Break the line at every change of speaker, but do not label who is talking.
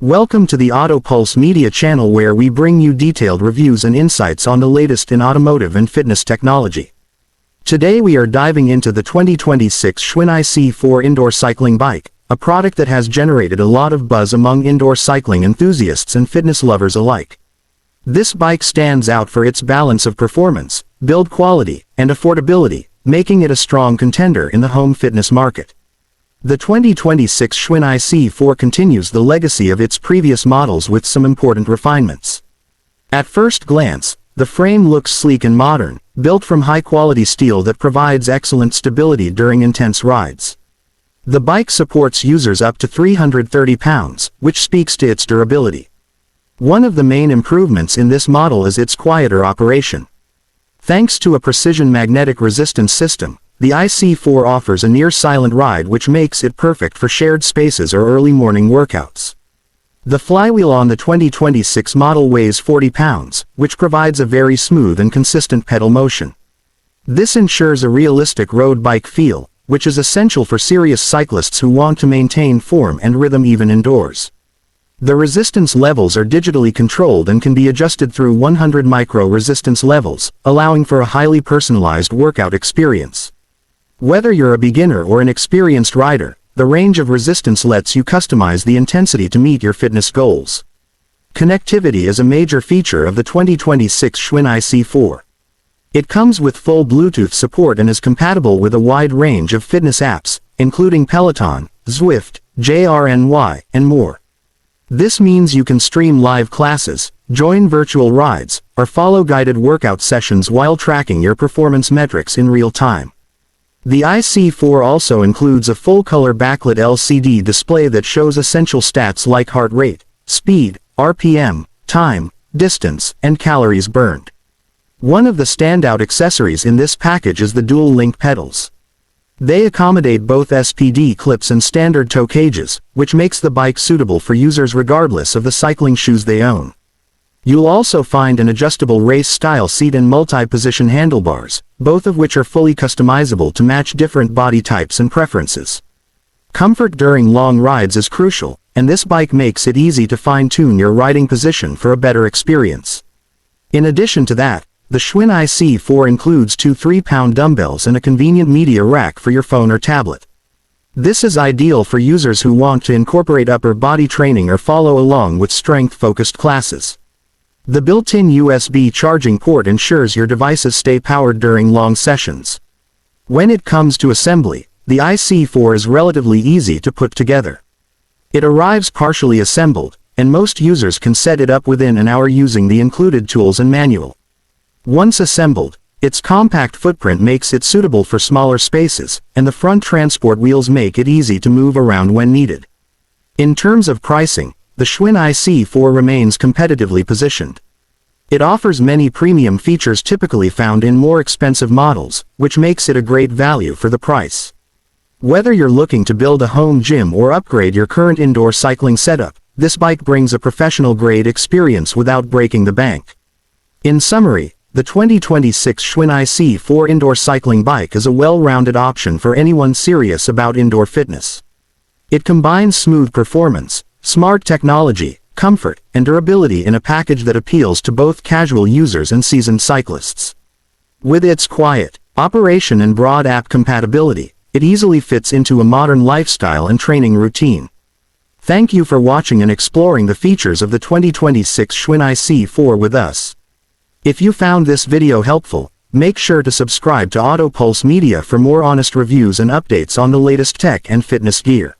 Welcome to the AutoPulse Media channel, where we bring you detailed reviews and insights on the latest in automotive and fitness technology. Today we are diving into the 2026 Schwinn IC4 indoor cycling bike, a product that has generated a lot of buzz among indoor cycling enthusiasts and fitness lovers alike. This bike stands out for its balance of performance, build quality, and affordability, making it a strong contender in the home fitness market. The 2026 Schwinn IC4 continues the legacy of its previous models with some important refinements. At first glance, the frame looks sleek and modern, built from high-quality steel that provides excellent stability during intense rides. The bike supports users up to 330 pounds, which speaks to its durability. One of the main improvements in this model is its quieter operation. Thanks to a precision magnetic resistance system, the IC4 offers a near-silent ride, which makes it perfect for shared spaces or early morning workouts. The flywheel on the 2026 model weighs 40 pounds, which provides a very smooth and consistent pedal motion. This ensures a realistic road bike feel, which is essential for serious cyclists who want to maintain form and rhythm even indoors. The resistance levels are digitally controlled and can be adjusted through 100 micro resistance levels, allowing for a highly personalized workout experience. Whether you're a beginner or an experienced rider, the range of resistance lets you customize the intensity to meet your fitness goals. Connectivity is a major feature of the 2026 Schwinn IC4. It comes with full Bluetooth support and is compatible with a wide range of fitness apps, including Peloton, Zwift, JRNY, and more. This means you can stream live classes, join virtual rides, or follow guided workout sessions while tracking your performance metrics in real time. The IC4 also includes a full-color backlit LCD display that shows essential stats like heart rate, speed, RPM, time, distance, and calories burned. One of the standout accessories in this package is the dual-link pedals. They accommodate both SPD clips and standard toe cages, which makes the bike suitable for users regardless of the cycling shoes they own. You'll also find an adjustable race-style seat and multi-position handlebars, both of which are fully customizable to match different body types and preferences. Comfort during long rides is crucial, and this bike makes it easy to fine-tune your riding position for a better experience. In addition to that, the Schwinn IC4 includes two 3-pound dumbbells and a convenient media rack for your phone or tablet. This is ideal for users who want to incorporate upper body training or follow along with strength-focused classes. The built-in USB charging port ensures your devices stay powered during long sessions. When it comes to assembly, the IC4 is relatively easy to put together. It arrives partially assembled, and most users can set it up within an hour using the included tools and manual. Once assembled, its compact footprint makes it suitable for smaller spaces, and the front transport wheels make it easy to move around when needed. In terms of pricing, the Schwinn IC4 remains competitively positioned. It offers many premium features typically found in more expensive models, which makes it a great value for the price. Whether you're looking to build a home gym or upgrade your current indoor cycling setup, this bike brings a professional-grade experience without breaking the bank. In summary, the 2026 Schwinn IC4 indoor cycling bike is a well-rounded option for anyone serious about indoor fitness. It combines smooth performance, smart technology, comfort, and durability in a package that appeals to both casual users and seasoned cyclists. With its quiet operation and broad app compatibility, it easily fits into a modern lifestyle and training routine. Thank you for watching and exploring the features of the 2026 Schwinn IC4 with us. If you found this video helpful, make sure to subscribe to AutoPulse Media for more honest reviews and updates on the latest tech and fitness gear.